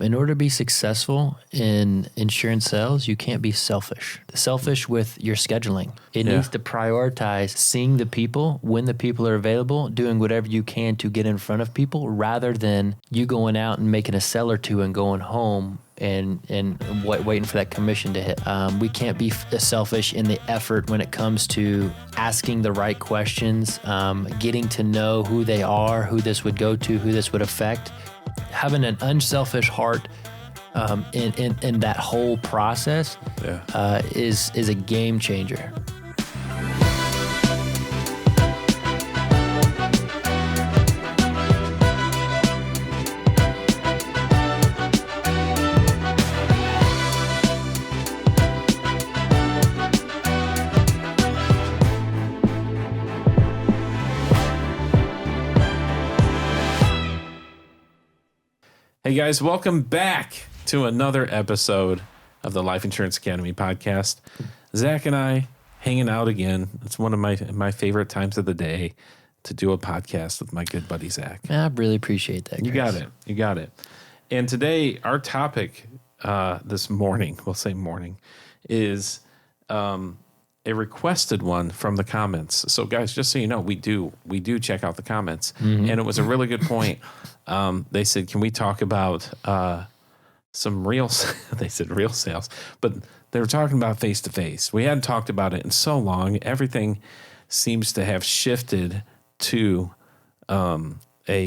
In order to be successful in insurance sales, you can't be selfish. Selfish with your scheduling. It needs to prioritize seeing the people when the people are available, doing whatever you can to get in front of people, rather than you going out and making a sell or two and going home and waiting for that commission to hit. We can't be selfish in the effort when it comes to asking the right questions, getting to know who they are, who this would go to, who this would affect. Having an unselfish heart in that whole process is a game changer. Hey guys, welcome back to another episode of the Life Insurance Academy podcast. Zach and I hanging out again. It's one of my favorite times of the day to do a podcast with my good buddy Zach. I really appreciate that, Chris. You got it. And today, our topic this morning, we'll say morning, is a requested one from the comments. So guys, just so you know, we do check out the comments. And it was a really good point. They said, can we talk about some real, they said real sales, but they were talking about face-to-face. We hadn't talked about it in so long. Everything seems to have shifted to a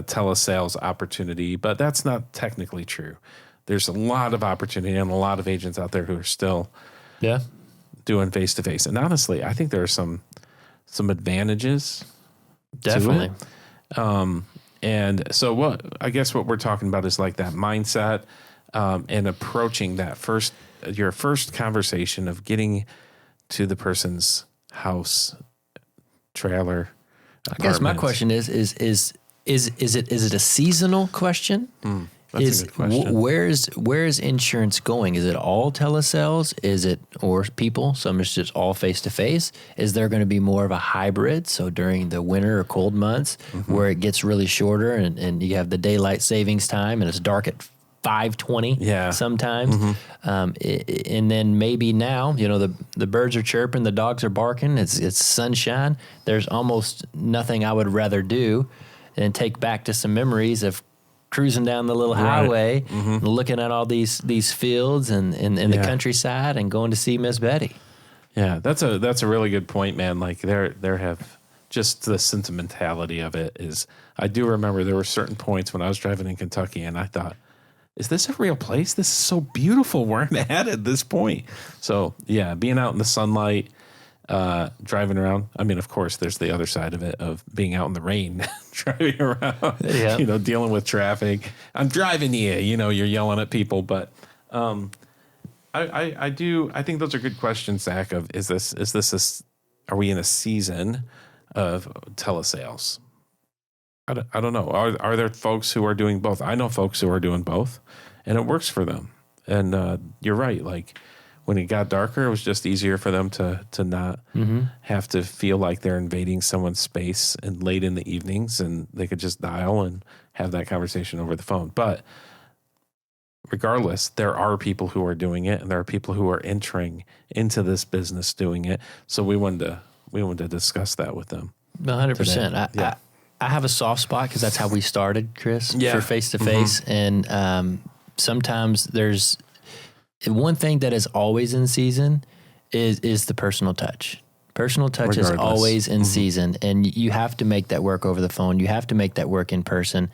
telesales opportunity, but that's not technically true. There's a lot of opportunity and a lot of agents out there who are still doing face-to-face. And honestly, I think there are some advantages. Definitely. To it. And so what we're talking about is like that mindset and approaching that your first conversation of getting to the person's house, trailer, apartment. I guess my question is it a seasonal question? That's a good question. Where is insurance going? Is it all telesales? Is it, or people? Some is just all face-to-face. Is there going to be more of a hybrid? So during the winter or cold months where it gets really shorter and you have the daylight savings time and it's dark at 5:20 sometimes. And then maybe now, the birds are chirping, the dogs are barking, it's sunshine. There's almost nothing I would rather do than take back to some memories of cruising down the little highway, and looking at all these fields and the countryside and going to see Miss Betty. Yeah, that's a really good point, man. Like there have just the sentimentality of it is. I do remember there were certain points when I was driving in Kentucky and I thought, is this a real place? This is so beautiful. Where I'm at this point. So yeah, being out in the sunlight, driving around. I mean, of course, there's the other side of it of being out in the rain, driving around, dealing with traffic. I'm driving you, you're yelling at people. But I think those are good questions, Zach, of are we in a season of telesales? I don't know. Are there folks who are doing both? I know folks who are doing both, and it works for them. And you're right, like, when it got darker, it was just easier for them to not have to feel like they're invading someone's space and late in the evenings, and they could just dial and have that conversation over the phone. But regardless, there are people who are doing it, and there are people who are entering into this business doing it. So we wanted to discuss that with them. 100%. I have a soft spot because that's how we started, Chris, for face-to-face. And sometimes there's one thing that is always in season is the personal touch. Personal touch is always in season, and you have to make that work over the phone. You have to make that work in person.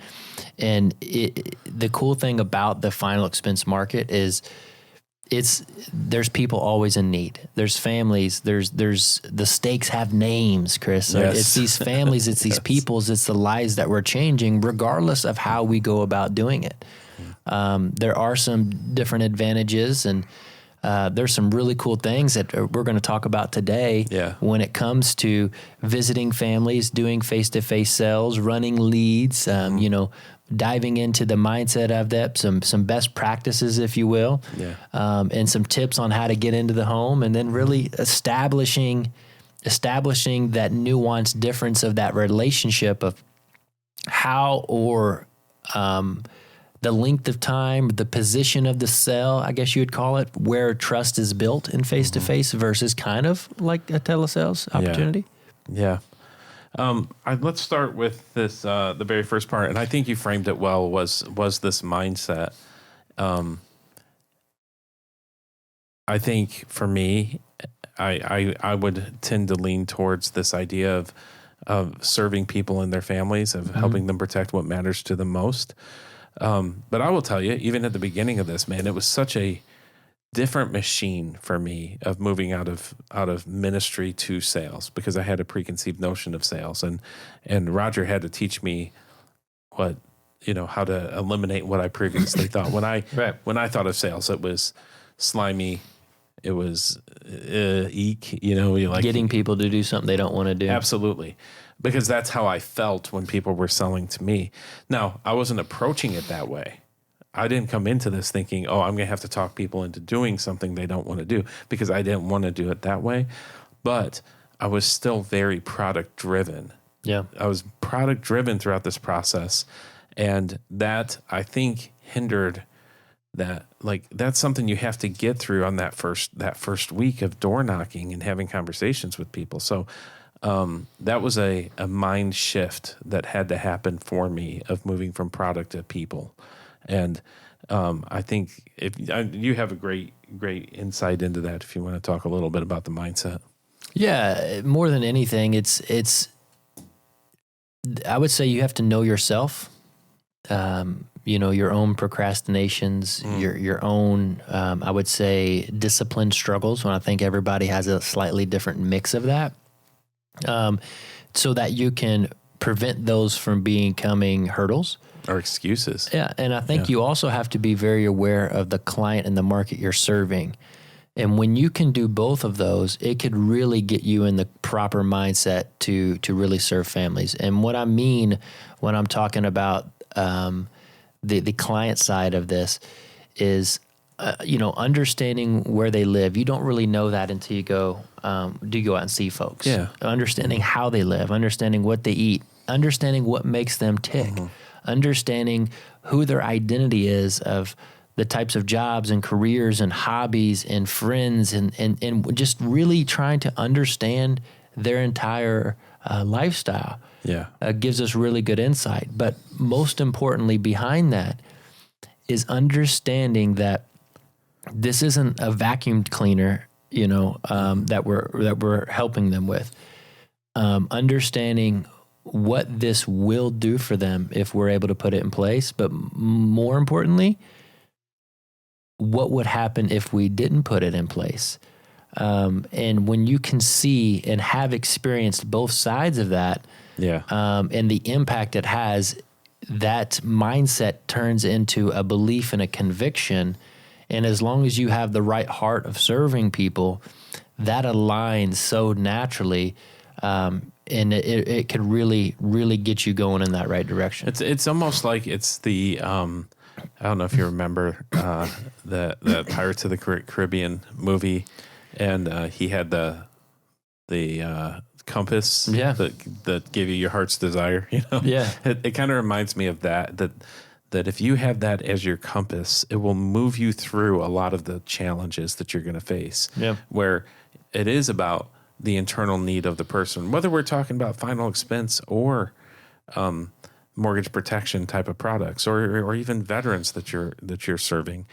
And the cool thing about the final expense market is there's people always in need. There's families. There's the stakes have names, Chris. So it's these families. It's these peoples. It's the lives that we're changing, regardless of how we go about doing it. There are some different advantages, and there's some really cool things that we're going to talk about today when it comes to visiting families, doing face-to-face sales, running leads, diving into the mindset of that, some best practices, if you will, and some tips on how to get into the home, and then really establishing that nuanced difference of that relationship of how or the length of time, the position of the sale, I guess you would call it, where trust is built in face-to-face versus kind of like a telesales opportunity? Yeah. Let's start with this, the very first part, and I think you framed it well, was this mindset. I think for me, I would tend to lean towards this idea of serving people and their families, of helping them protect what matters to them most. But I will tell you, even at the beginning of this, man, it was such a different machine for me of moving out of ministry to sales, because I had a preconceived notion of sales, and Roger had to teach me how to eliminate what I previously thought. When I thought of sales, it was slimy. It was eek, Getting people to do something they don't want to do. Absolutely. Because that's how I felt when people were selling to me. Now, I wasn't approaching it that way. I didn't come into this thinking, I'm going to have to talk people into doing something they don't want to do, because I didn't want to do it that way. But I was still very product driven. Yeah. I was product driven throughout this process. And that, I think, hindered that. Like, that's something you have to get through on that first week of door knocking and having conversations with people. So that was a mind shift that had to happen for me, of moving from product to people. And I think you have a great insight into that, if you want to talk a little bit about the mindset. Yeah, more than anything, it's I would say you have to know yourself. Your own procrastinations, your own, I would say, discipline struggles, when I think everybody has a slightly different mix of that, so that you can prevent those from becoming hurdles. Or excuses. Yeah, and I think you also have to be very aware of the client and the market you're serving. And when you can do both of those, it could really get you in the proper mindset to really serve families. And what I mean when I'm talking about the client side of this is, understanding where they live. You don't really know that until you go out and see folks. Yeah. Understanding how they live, understanding what they eat, understanding what makes them tick, understanding who their identity is, of the types of jobs and careers and hobbies and friends, and just really trying to understand their entire lifestyle. Yeah. Gives us really good insight. But most importantly, behind that is understanding that this isn't a vacuum cleaner, that we're helping them with. Understanding what this will do for them if we're able to put it in place, but more importantly, what would happen if we didn't put it in place. And when you can see and have experienced both sides of that, and the impact it has, that mindset turns into a belief and a conviction. And as long as you have the right heart of serving people, that aligns so naturally, and it could really, really get you going in that right direction. It's almost like it's the I don't know if you remember the Pirates of the Caribbean movie, and he had the compass that gave you your heart's desire. It kind of reminds me of that if you have that as your compass, it will move you through a lot of the challenges that you're going to face. Where it is about the internal need of the person, whether we're talking about final expense or mortgage protection type of products, or even veterans that you're serving.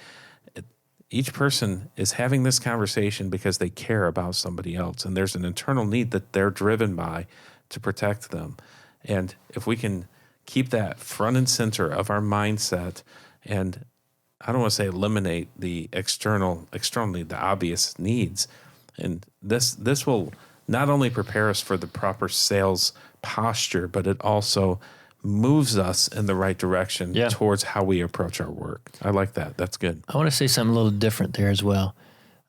Each person is having this conversation because they care about somebody else, and there's an internal need that they're driven by to protect them. And if we can keep that front and center of our mindset, and I don't want to say eliminate the externally the obvious needs, and this will not only prepare us for the proper sales posture, but it also moves us in the right direction towards how we approach our work. I like that. That's good. I want to say something a little different there as well.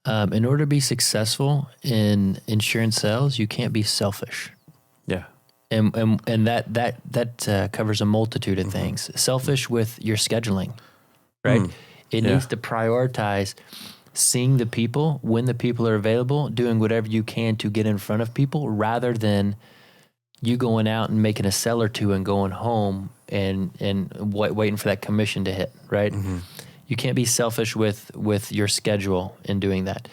In order to be successful in insurance sales, you can't be selfish. Yeah. And that covers a multitude of things. Selfish with your scheduling, right? It needs to prioritize seeing the people when the people are available, doing whatever you can to get in front of people, rather than you going out and making a sell or two and going home waiting for that commission to hit, right? Mm-hmm. You can't be selfish with your schedule in doing that.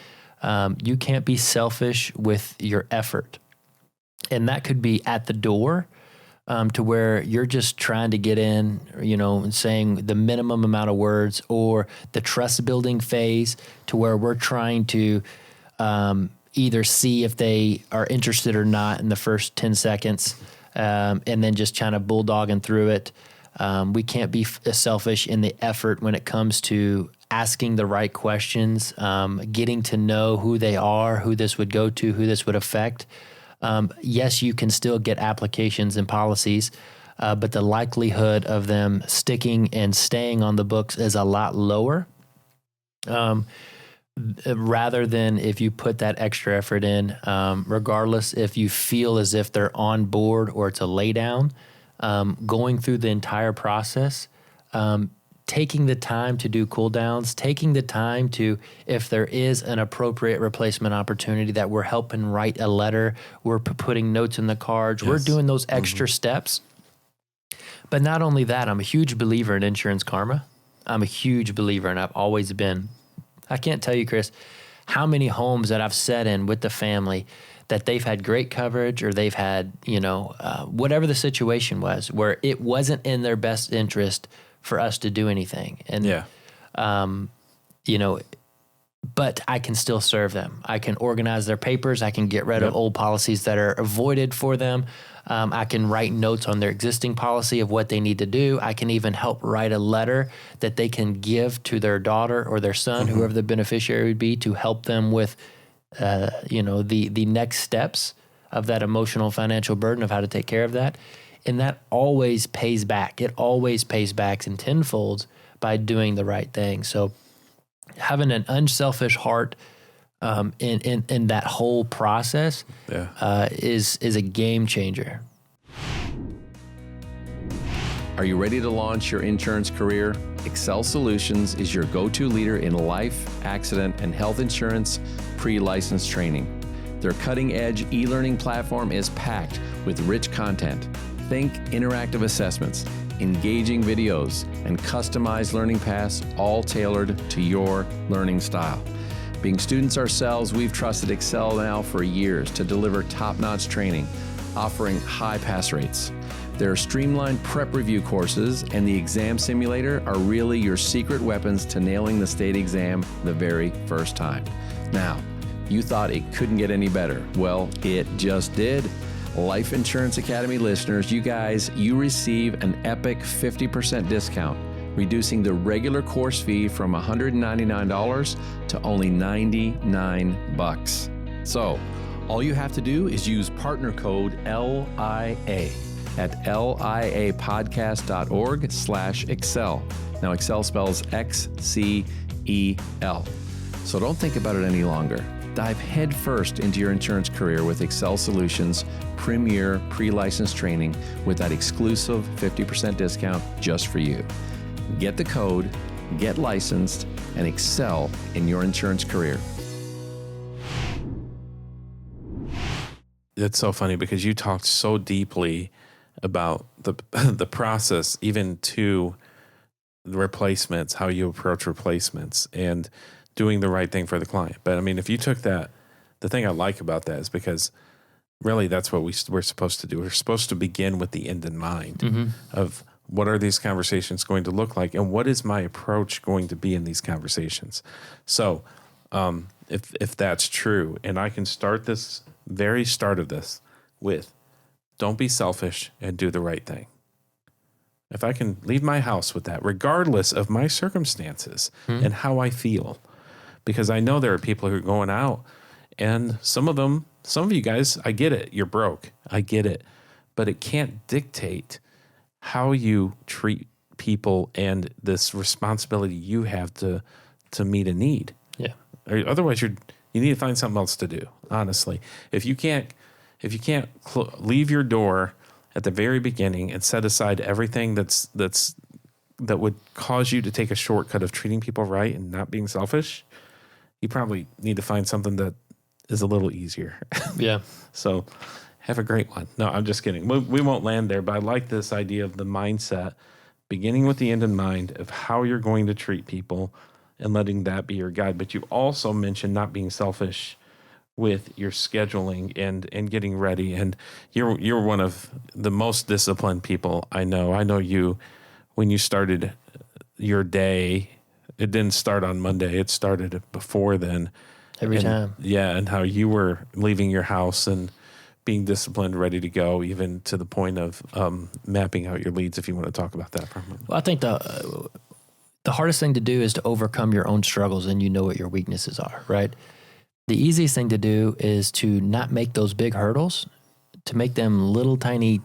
You can't be selfish with your effort. And that could be at the door, to where you're just trying to get in, and saying the minimum amount of words, or the trust building phase to where we're trying to either see if they are interested or not in the first 10 seconds, and then just kind of bulldogging through it. We can't be selfish in the effort when it comes to asking the right questions, getting to know who they are, who this would go to, who this would affect. Yes, you can still get applications and policies, but the likelihood of them sticking and staying on the books is a lot lower, rather than if you put that extra effort in, regardless if you feel as if they're on board or it's a lay down, going through the entire process, taking the time to do cool downs, taking the time to, if there is an appropriate replacement opportunity that we're helping write a letter, we're putting notes in the cards, we're doing those extra steps. But not only that, I'm a huge believer in insurance karma. I'm a huge believer, and I've always been. I can't tell you, Chris, how many homes that I've sat in with the family that they've had great coverage, or they've had, whatever the situation was, where it wasn't in their best interest for us to do anything. And, but I can still serve them. I can organize their papers. I can get rid of old policies that are avoided for them. I can write notes on their existing policy of what they need to do. I can even help write a letter that they can give to their daughter or their son, whoever the beneficiary would be, to help them with, the next steps of that emotional financial burden of how to take care of that. And that always pays back. It always pays back in tenfold by doing the right thing. So having an unselfish heart in that whole process is a game changer. Are you ready to launch your insurance career? Xcel Solutions is your go-to leader in life, accident, and health insurance pre-license training. Their cutting-edge e-learning platform is packed with rich content. Think interactive assessments, engaging videos, and customized learning paths, all tailored to your learning style. Being students ourselves, we've trusted Xcel now for years to deliver top-notch training, offering high pass rates. Their streamlined prep review courses and the exam simulator are really your secret weapons to nailing the state exam the very first time. Now, you thought it couldn't get any better. Well, it just did. Life Insurance Academy listeners, you receive an epic 50% discount, reducing the regular course fee from $199 to only $99. So, all you have to do is use partner code LIA at liapodcast.org/Xcel. Now, Xcel spells Xcel. So don't think about it any longer. Dive headfirst into your insurance career with Xcel Solutions' premier pre-license training with that exclusive 50% discount just for you. Get the code, get licensed, and excel in your insurance career. It's so funny because you talked so deeply about the process, even to the replacements, how you approach replacements, and doing the right thing for the client. But I mean, if you took that, the thing I like about that is because really that's what we're supposed to do. We're supposed to begin with the end in mind of what are these conversations going to look like, and what is my approach going to be in these conversations. So if that's true, and I can start this very start of this with, don't be selfish and do the right thing. If I can leave my house with that, regardless of my circumstances and how I feel, because I know there are people who are going out, and some of you guys, I get it. You're broke. I get it. But it can't dictate how you treat people and this responsibility you have to meet a need. Yeah. Or otherwise, you need to find something else to do, honestly. If you can't leave your door at the very beginning and set aside everything that would cause you to take a shortcut of treating people right and not being selfish, you probably need to find something that is a little easier. Yeah. So, Have a great one. No, I'm just kidding. We won't land there, but I like this idea of the mindset, beginning with the end in mind of how you're going to treat people and letting that be your guide. But you also mentioned not being selfish with your scheduling and getting ready. And you're one of the most disciplined people I know. I know you, when you started your day, it didn't start on Monday. It started before then. Every time. Yeah. And how you were leaving your house and being disciplined, ready to go, even to the point of mapping out your leads, if you want to talk about that for a moment. Well, I think the hardest thing to do is to overcome your own struggles, and you know what your weaknesses are, right? The easiest thing to do is to not make those big hurdles, to make them little tiny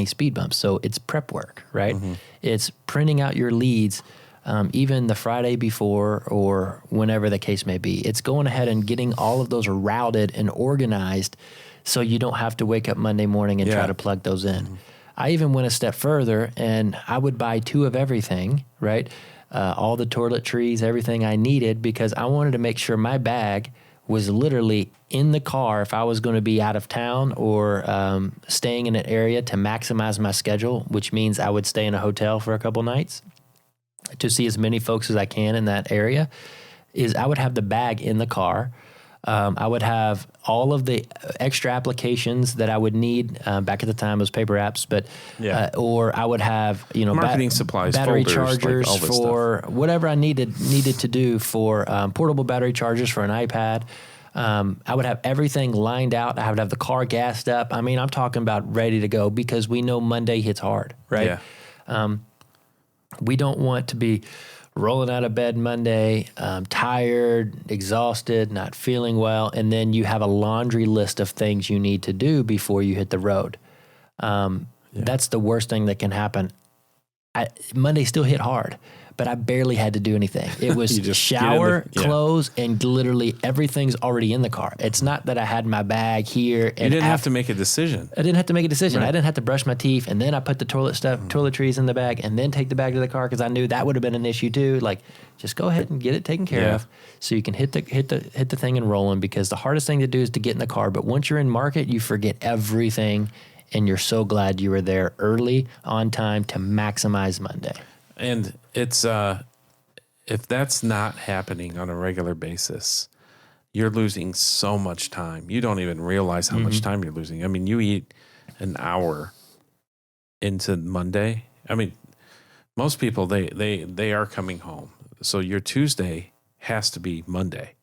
speed bumps. So it's prep work, right? Mm-hmm. It's printing out your leads, even the Friday before or whenever the case may be. It's going ahead and getting all of those routed and organized so you don't have to wake up Monday morning and try to plug those in. Mm-hmm. I even went a step further, and I would buy 2 of everything, right? All the toiletries, everything I needed, because I wanted to make sure my bag was literally in the car if I was going to be out of town or staying in an area to maximize my schedule, which means I would stay in a hotel for a couple nights to see as many folks as I can in that area, is I would have the bag in the car. I would have all of the extra applications that I would need. Back at the time, it was paper apps, but or I would have marketing supplies, battery folders, chargers like for stuff. Whatever I needed to do for portable battery chargers for an iPad. I would have everything lined out. I would have the car gassed up. I mean, I'm talking about ready to go, because we know Monday hits hard, right? Yeah. We don't want to be rolling out of bed Monday, tired, exhausted, not feeling well, and then you have a laundry list of things you need to do before you hit the road. That's the worst thing that can happen. Monday still hit hard, but I barely had to do anything. It was shower, clothes, and literally everything's already in the car. It's not that I had my bag here. And you didn't have to make a decision. I didn't have to make a decision. Right. I didn't have to brush my teeth, and then I put the toiletries in the bag, and then take the bag to the car, because I knew that would have been an issue too. Like, just go ahead and get it taken care of, so you can hit the thing and rolling. Because the hardest thing to do is to get in the car. But once you're in market, you forget everything, and you're so glad you were there early, on time, to maximize Monday. And it's if that's not happening on a regular basis, you're losing so much time. You don't even realize how much time you're losing. I mean, you eat an hour into Monday. I mean, most people they are coming home, so your Tuesday has to be Monday.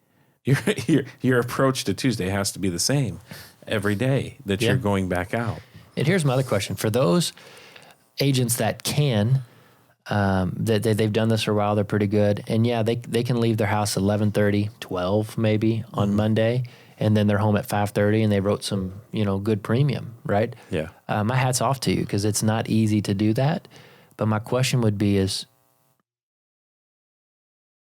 Your approach to Tuesday has to be the same every day that you're going back out. And here's my other question for those agents that can. That they've done this for a while, they're pretty good, and they can leave their house 11:30, 12 maybe on Monday, and then they're home at 5:30, and they wrote some good premium, right? Yeah. My hat's off to you, because it's not easy to do that. But my question would be is,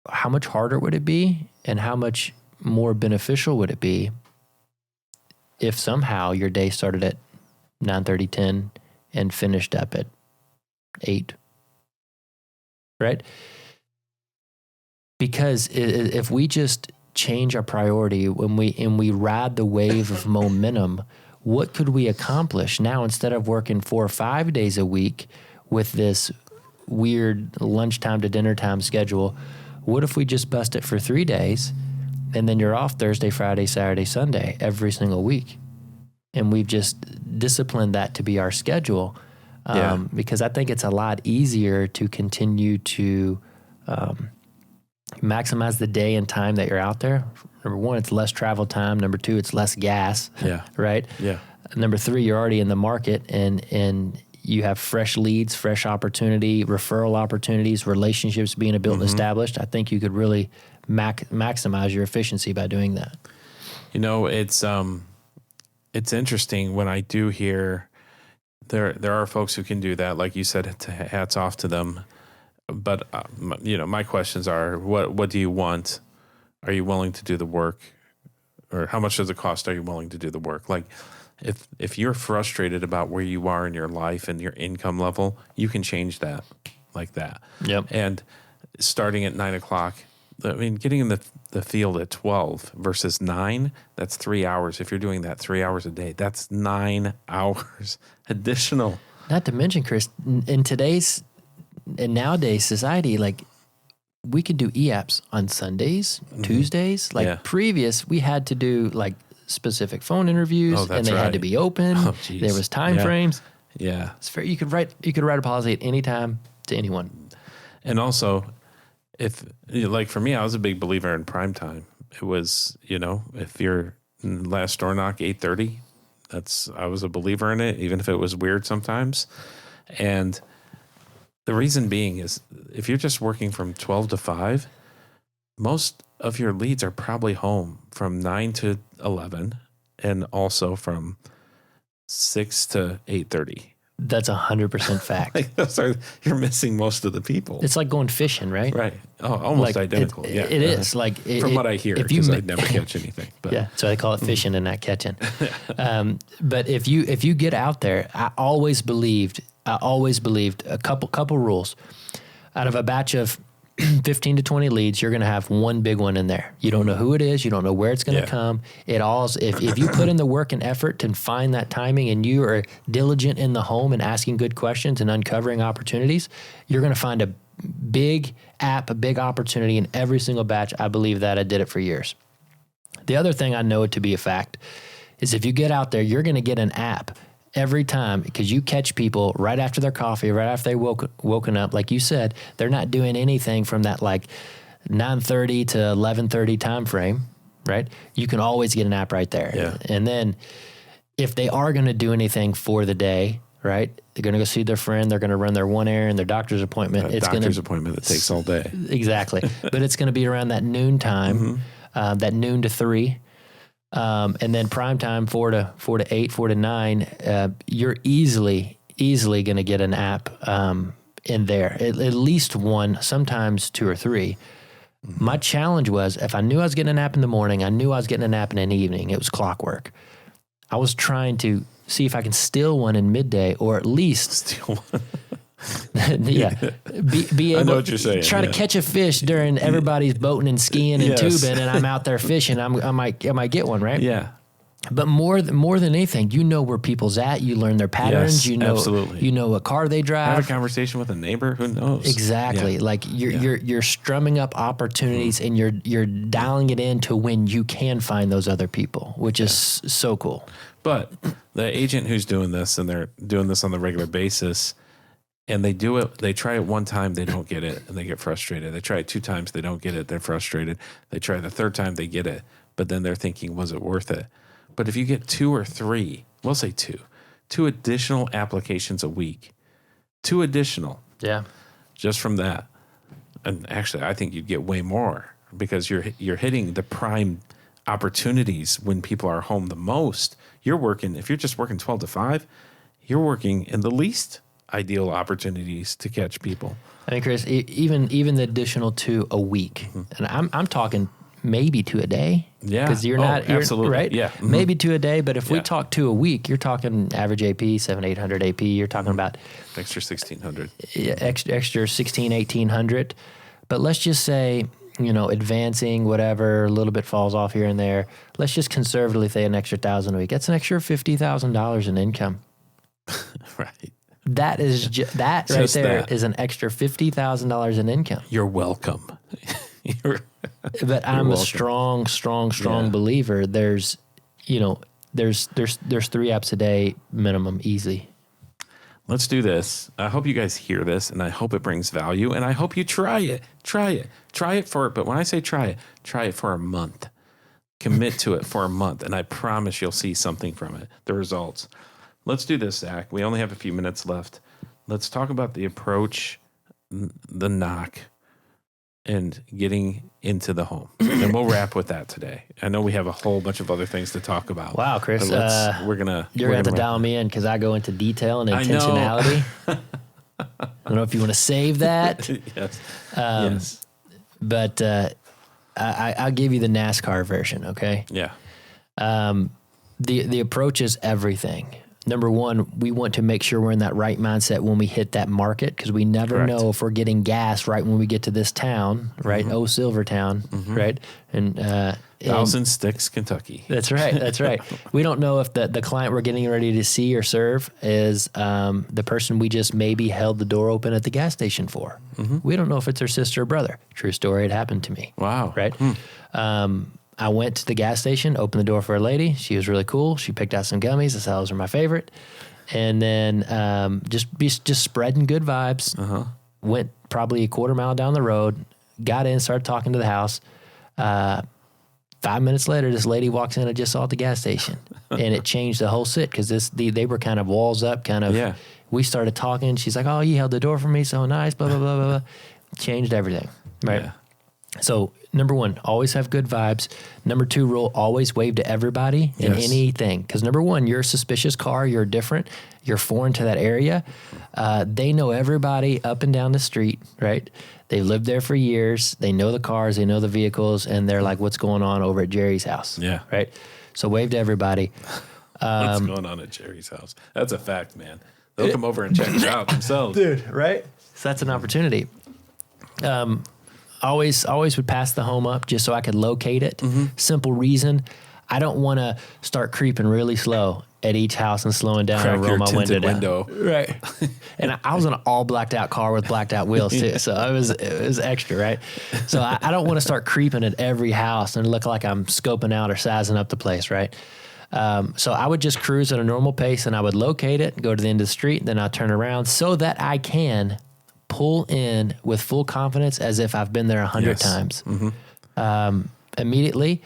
how much harder would it be, and how much more beneficial would it be if somehow your day started at 9:30, 10, and finished up at 8? Right? Because if we just change our priority when we ride the wave of momentum, what could we accomplish now instead of working 4 or 5 days a week with this weird lunchtime to dinner time schedule? What if we just bust it for 3 days, and then you're off Thursday, Friday, Saturday, Sunday every single week, and we've just disciplined that to be our schedule? Because I think it's a lot easier to continue to maximize the day and time that you're out there. Number one, it's less travel time. Number two, it's less gas. Yeah. Right? Yeah. Number three, you're already in the market, and you have fresh leads, fresh opportunity, referral opportunities, relationships being built and established. I think you could really maximize your efficiency by doing that. It's interesting when I do hear there are folks who can do that, like you said. Hats off to them. But my questions are: what do you want? Are you willing to do the work, or how much does it cost? Are you willing to do the work? Like, if you're frustrated about where you are in your life and your income level, you can change that like that. Yep. And starting at 9:00, I mean, getting in the field at 12 versus 9, that's 3 hours. If you're doing that 3 hours a day, that's 9 hours additional. Not to mention, Chris, in today's and nowadays society, like we could do EAPs on Sundays, Tuesdays. Like previous, we had to do like specific phone interviews, and they had to be open. There was time frames. Yeah, it's fair. You could write a policy at any time to anyone. And also, if like for me, I was a big believer in prime time. It was, if your last door knock 8:30, I was a believer in it, even if it was weird sometimes. And the reason being is if you're just working from 12 to 5, most of your leads are probably home from 9 to 11 and also from 6 to 8:30. That's 100% fact. You're missing most of the people. It's like going fishing, right? Right. Oh, almost identical. It is. Like from what I hear, because I never catch anything. But. Yeah, so they call it fishing and not catching. But if you get out there, I always believed a couple rules. Out of a batch of 15 to 20 leads, you're going to have one big one in there. You don't know who it is. You don't know where it's going to come. If you put in the work and effort to find that timing and you are diligent in the home and asking good questions and uncovering opportunities, you're going to find a big opportunity in every single batch. I believe that. I did it for years. The other thing I know it to be a fact is if you get out there, you're going to get an app every time, because you catch people right after their coffee, right after they woken up. Like you said, they're not doing anything from that like 9:30 to 11:30 time frame, right? You can always get an app right there. Yeah. And then if they are going to do anything for the day, right? They're going to go see their friend. They're going to run their one errand, their doctor's appointment. Doctor's appointment that takes all day. Exactly. But it's going to be around that noon time, that noon to 3. And then prime time 4 to 8, 4 to 9, you're easily going to get an app in there, at least one, sometimes 2 or 3. My challenge was if I knew I was getting an app in the morning, I knew I was getting an app in the evening. It was clockwork. I was trying to see if I can steal one in midday, or at least steal one. Be able I know what you're saying. Try to catch a fish during everybody's boating and skiing and tubing, and I'm out there fishing. I might get one, right? Yeah. But more than anything, you know where people's at. You learn their patterns. Yes, absolutely. You know what car they drive. Have a conversation with a neighbor. Who knows? Exactly. Yeah. Like you're strumming up opportunities, and you're dialing it in to when you can find those other people, which is so cool. But the agent who's doing this, and they're doing this on the regular basis, and they do it, they try it one time, they don't get it, and they get frustrated. They try it 2 times, they don't get it, they're frustrated. They try the 3rd time, they get it, but then they're thinking, was it worth it? But if you get 2 or 3, we'll say 2 additional applications a week, 2 additional. Yeah. Just from that. And actually, I think you'd get way more, because you're hitting the prime opportunities when people are home the most. You're working, if you're just working 12 to 5, you're working in the least ideal opportunities to catch people. I mean, Chris, even the additional 2 a week, and I'm talking maybe 2 a day. Yeah, because you're absolutely right. Yeah, maybe 2 a day. But if we talk 2 a week, you're talking average AP 700-800 AP. You're talking about extra 1,600. Extra 1,600-1,800. But let's just say, advancing, whatever, a little bit falls off here and there. Let's just conservatively say an extra 1,000 a week. That's an extra $50,000 in income. Right. That is that right there is an extra $50,000 in income. You're welcome. But I'm welcome. A strong believer. There's 3 apps a day minimum, easy. Let's do this. I hope you guys hear this, and I hope it brings value, and I hope you try it. Try it but when I say try it for a month. Commit to it for a month, and I promise you'll see something from it, the results. Let's do this, Zach. We only have a few minutes left. Let's talk about the approach, the knock, and getting into the home. And we'll wrap with that today. I know we have a whole bunch of other things to talk about. Wow, Chris. You're going to have to dial me in, because I go into detail and intentionality. I don't know if you want to save that. Yes. Yes. But I'll give you the NASCAR version, okay? Yeah. The approach is everything. number one, we want to make sure we're in that right mindset when we hit that market, because we never know if we're getting gas right when we get to this town, right? Oh, Silvertown, right? And Thousand Sticks, Kentucky. That's right. That's right. We don't know if the client we're getting ready to see or serve is the person we just maybe held the door open at the gas station for. We don't know if it's her sister or brother. True story. It happened to me. Wow. Right. I went to the gas station, opened the door for a lady. She was really cool. She picked out some gummies. I said those are my favorite. And then just spreading good vibes. Went probably a quarter mile down the road, got in, started talking to the house. 5 minutes later, this lady walks in I just saw at the gas station. And it changed the whole sit, because they were kind of walls up, kind of. Yeah. We started talking. She's like, oh, you held the door for me. So nice, blah, blah, blah, blah, blah. Changed everything, right? Yeah. So number one, always have good vibes. Number two rule, always wave to everybody in anything. Because number one, you're a suspicious car. You're different. You're foreign to that area. They know everybody up and down the street, right? They've lived there for years. They know the cars. They know the vehicles. And they're like, what's going on over at Jerry's house? Yeah. Right? So wave to everybody. What's going on at Jerry's house? That's a fact, man. They'll come over and check it out themselves. Dude, right? So that's an opportunity. Always would pass the home up just so I could locate it. Simple reason, I don't want to start creeping really slow at each house and slowing down and roll my window down. Right. And I was in an all blacked out car with blacked out wheels too. So it was extra, right? So I don't want to start creeping at every house and look like I'm scoping out or sizing up the place, right? So I would just cruise at a normal pace, and I would locate it, go to the end of the street, then I'd turn around so that I can pull in with full confidence as if I've been there 100 times. Immediately,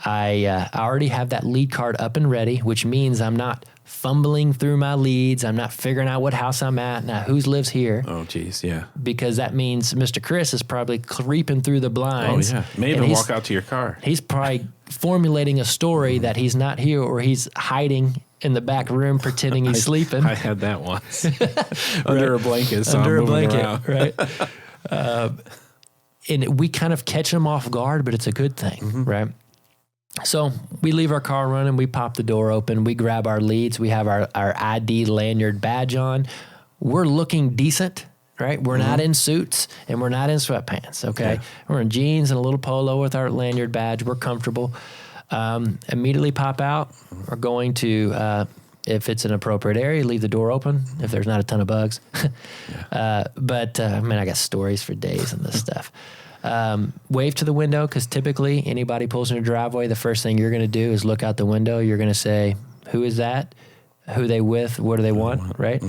I already have that lead card up and ready, which means I'm not fumbling through my leads. I'm not figuring out what house I'm at. Now, who lives here? Oh, geez, yeah. Because that means Mr. Chris is probably creeping through the blinds. Oh, yeah. May even walk out to your car. He's probably formulating a story that he's not here, or he's hiding in the back room pretending he's sleeping. I had that once. Under a blanket. So Under I'm a blanket, around. right? And we kind of catch them off guard, but it's a good thing, right? So we leave our car running, we pop the door open, we grab our leads, we have our ID lanyard badge on. We're looking decent, right? We're not in suits and we're not in sweatpants, okay? We're in jeans and a little polo with our lanyard badge. We're comfortable. Immediately pop out. We're going to, if it's an appropriate area, leave the door open if there's not a ton of bugs. But I got stories for days on this stuff. Wave to the window, because typically anybody pulls in your driveway, the first thing you're going to do is look out the window. You're going to say, who is that? Who are they with? What do they want? Right?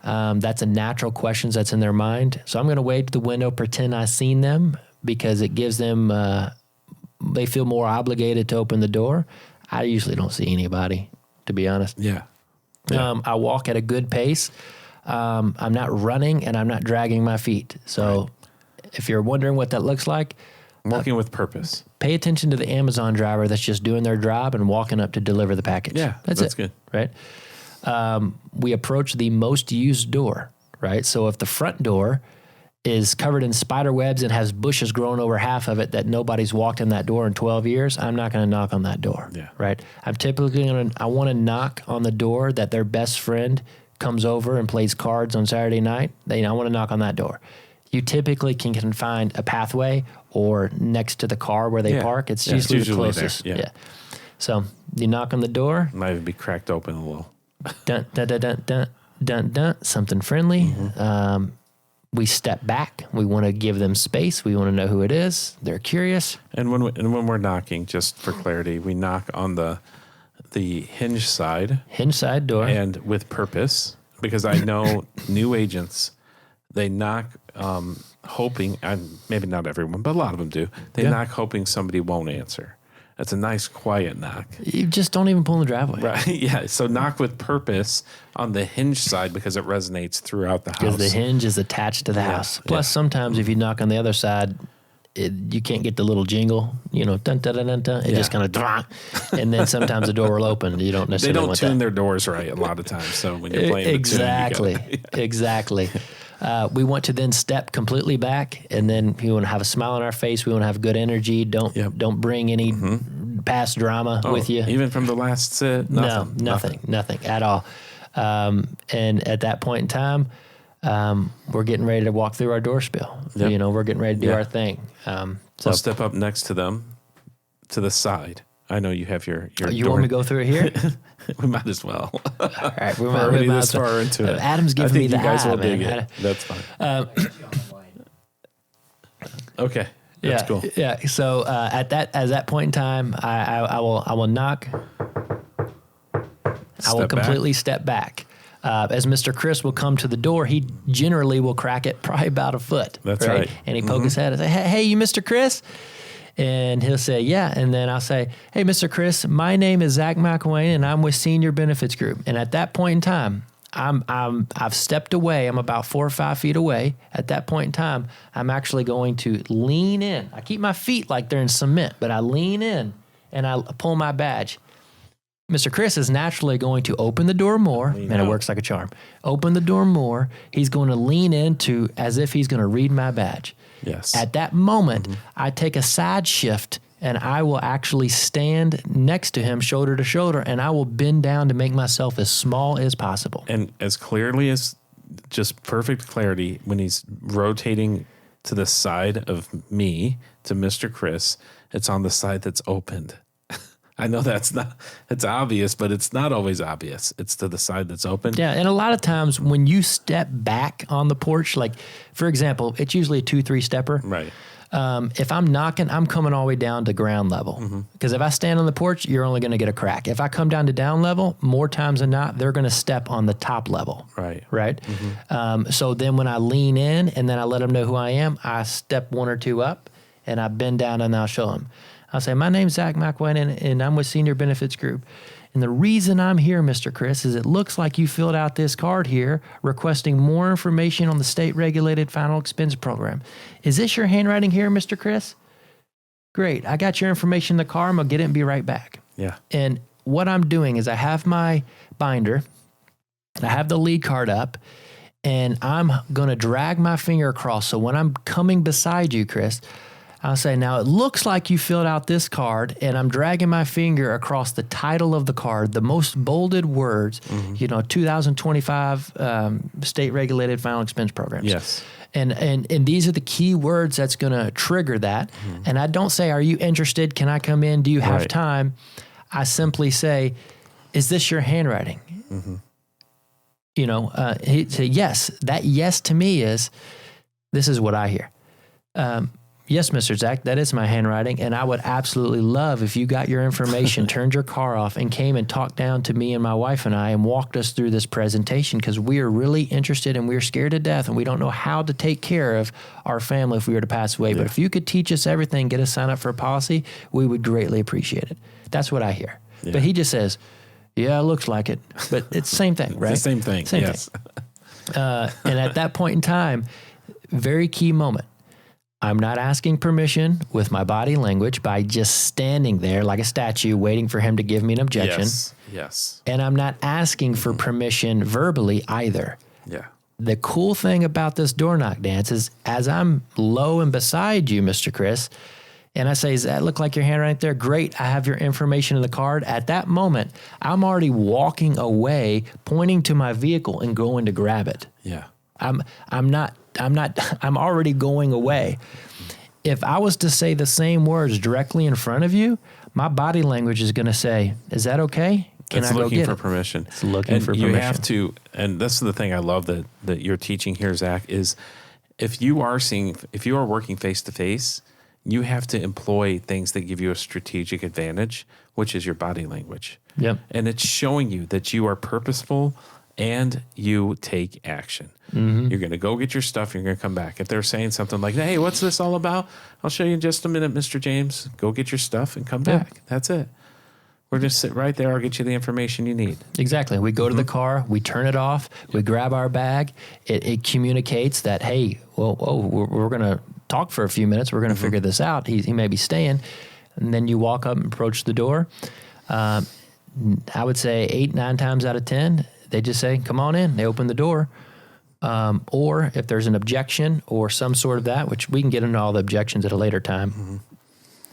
That's a natural question that's in their mind. So I'm going to wave to the window, pretend I've seen them, because it gives them, they feel more obligated to open the door. I usually don't see anybody, to be honest. Yeah. I walk at a good pace. I'm not running and I'm not dragging my feet. So if you're wondering what that looks like, walking with purpose. Pay attention to the Amazon driver that's just doing their job and walking up to deliver the package. Yeah, that's good. Right? We approach the most used door, right? So if the front door is covered in spider webs and has bushes growing over half of it that nobody's walked in that door in 12 years, I'm not going to knock on that door, right? I'm typically I want to knock on the door that their best friend comes over and plays cards on Saturday night. I want to knock on that door. You typically can find a pathway or next to the car where they park. It's usually the closest. Yeah. So you knock on the door. Might even be cracked open a little. Dun, dun, dun, dun, dun, dun, dun, something friendly. We step back. We want to give them space. We want to know who it is. They're curious. And when we're knocking, just for clarity, we knock on the hinge side. Hinge side door. And with purpose, because I know new agents, they knock hoping, and maybe not everyone, but a lot of them do. They knock hoping somebody won't answer. That's a nice, quiet knock. You just don't even pull in the driveway. Right, yeah. So knock with purpose on the hinge side because it resonates throughout the house. Because the hinge is attached to the house. Plus, sometimes if you knock on the other side, you can't get the little jingle, dun, dun, dun, dun, dun. It just kind of, and then sometimes the door will open. You don't necessarily want that. They don't tune their doors right a lot of times. So when you're playing exactly, exactly. We want to then step completely back, and then we want to have a smile on our face. We want to have good energy. Don't bring any past drama with you. Even from the last sit? Nothing at all. And at that point in time, we're getting ready to walk through our door spill. Yep. You know, we're getting ready to do our thing. So I'll step up next to them, to the side. I know you have your you door. want me to go through it here? We might as well. All right, we're already this far into it. Adam's giving me the you guys eye, will man. dig it. That's fine. Okay, that's cool. Yeah. So at that point in time, I will knock. I will completely step back. As Mr. Chris will come to the door, he generally will crack it probably about a foot. That's right. And he poke his head and say, hey, you Mr. Chris? And he'll say, yeah. And then I'll say, hey, Mr. Chris, my name is Zach McElwain, and I'm with Senior Benefits Group. And at that point in time, I've stepped away. I'm about 4 or 5 feet away. At that point in time, I'm actually going to lean in. I keep my feet like they're in cement, but I lean in and I pull my badge. Mr. Chris is naturally going to open the door more, and it works like a charm. Open the door more. He's going to lean into as if he's going to read my badge. Yes. At that moment, I take a side shift, and I will actually stand next to him, shoulder to shoulder, and I will bend down to make myself as small as possible. And as clearly as, just perfect clarity, when he's rotating to the side of me, to Mr. Chris, it's on the side that's opened. I know it's obvious, but it's not always obvious. It's to the side that's open. Yeah, and a lot of times when you step back on the porch, like, for example, it's usually a 2-3 stepper. Right. If I'm knocking, I'm coming all the way down to ground level. Because if I stand on the porch, you're only going to get a crack. If I come down to down level, more times than not, they're going to step on the top level. Right. Right? So then when I lean in and then I let them know who I am, I step 1 or 2 up and I bend down and I'll show them. I'll say, my name's Zach McElwain, and I'm with Senior Benefits Group. And the reason I'm here, Mr. Chris, is it looks like you filled out this card here requesting more information on the state-regulated final expense program. Is this your handwriting here, Mr. Chris? Great. I got your information in the car. I'm going to get it and be right back. Yeah. And what I'm doing is I have my binder, I have the lead card up, and I'm going to drag my finger across. So when I'm coming beside you, Chris, I'll say, now it looks like you filled out this card, and I'm dragging my finger across the title of the card, the most bolded words, 2025 state-regulated final expense programs. Yes. And these are the key words that's going to trigger that. And I don't say, are you interested? Can I come in? Do you have time? I simply say, is this your handwriting? He'd say, yes. That yes to me is, this is what I hear. Yes, Mr. Zach, that is my handwriting, and I would absolutely love if you got your information, turned your car off, and came and talked down to me and my wife and I and walked us through this presentation, because we are really interested and we're scared to death and we don't know how to take care of our family if we were to pass away. But if you could teach us everything, get us signed up for a policy, we would greatly appreciate it. That's what I hear. Yeah. But he just says, yeah, it looks like it. But it's the same thing, right? It's the same thing, yes. And at that point in time, very key moment. I'm not asking permission with my body language by just standing there like a statue waiting for him to give me an objection. Yes. And I'm not asking for permission verbally either. Yeah. The cool thing about this door knock dance is as I'm low and beside you, Mr. Chris, and I say, does that look like your hand right there? Great, I have your information in the card. At that moment, I'm already walking away, pointing to my vehicle and going to grab it. Yeah. I'm already going away. If I was to say the same words directly in front of you, my body language is going to say, is that okay? Can I go get it? It's looking for permission. It's looking for permission. You have to, and this is the thing I love that you're teaching here, Zach, is if you are working face to face, you have to employ things that give you a strategic advantage, which is your body language. Yep. And it's showing you that you are purposeful and you take action. You're going to go get your stuff. You're going to come back. If they're saying something like, hey, what's this all about? I'll show you in just a minute, Mr. James. Go get your stuff and come back. That's it. We're just sit right there. I'll get you the information you need. Exactly. We go to the car. We turn it off. We grab our bag. It communicates that, hey, we're going to talk for a few minutes. We're going to figure this out. He may be staying. And then you walk up and approach the door. I would say 8-9 times out of 10, they just say, come on in. They open the door. Or if there's an objection or some sort of that, which we can get into all the objections at a later time.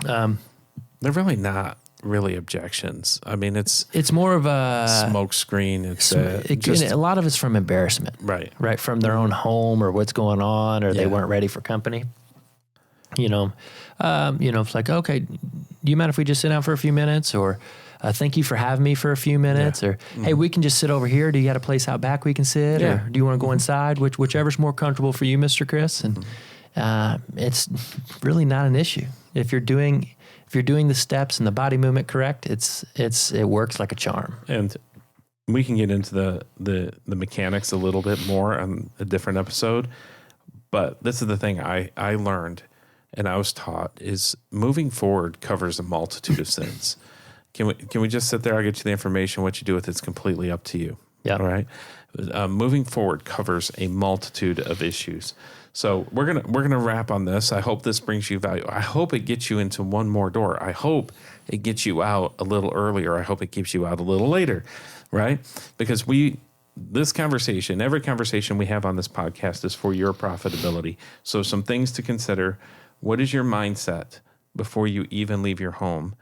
They're really not really objections. I mean, it's more of a smoke screen. It's a lot of it's from embarrassment, right from their own home or what's going on, or they weren't ready for company. It's like, okay, do you mind if we just sit down for a few minutes, or thank you for having me for a few minutes, or hey, we can just sit over here. Do you got a place out back we can sit, or do you want to go inside? Whichever's more comfortable for you, Mr. Chris. And it's really not an issue if you're doing the steps and the body movement correct. It works like a charm. And we can get into the mechanics a little bit more on a different episode. But this is the thing I learned and I was taught is moving forward covers a multitude of sins. Can we just sit there? I'll get you the information. What you do with it's completely up to you. Yeah. All right. Moving forward covers a multitude of issues. So we're gonna wrap on this. I hope this brings you value. I hope it gets you into one more door. I hope it gets you out a little earlier. I hope it keeps you out a little later, right? Because this conversation, every conversation we have on this podcast is for your profitability. So some things to consider. What is your mindset before you even leave your home?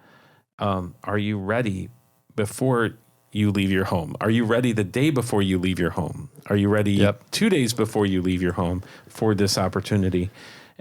Are you ready before you leave your home? Are you ready the day before you leave your home? Are you ready 2 days before you leave your home for this opportunity?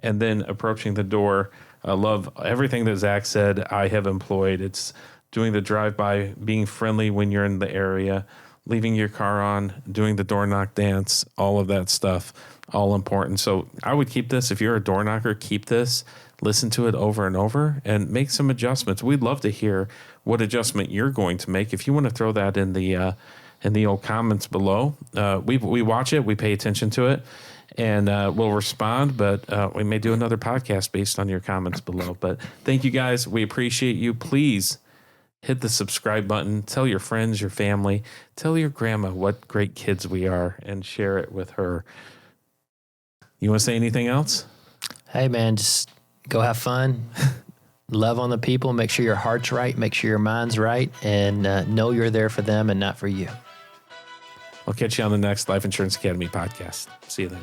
And then approaching the door. I love everything that Zach said I have employed. It's doing the drive-by, being friendly when you're in the area, leaving your car on, doing the door knock dance, all of that stuff, all important. So I would keep this. If you're a door knocker, keep this. Listen to it over and over and make some adjustments. We'd love to hear what adjustment you're going to make. If you want to throw that in the old comments below, we watch it, we pay attention to it, and we'll respond. But we may do another podcast based on your comments below. But thank you guys. We appreciate you. Please hit the subscribe button. Tell your friends, your family, tell your grandma what great kids we are, and share it with her. You want to say anything else? Hey, man, just go have fun. Love on the people. Make sure your heart's right. Make sure your mind's right. And know you're there for them and not for you. I'll catch you on the next Life Insurance Academy podcast. See you then.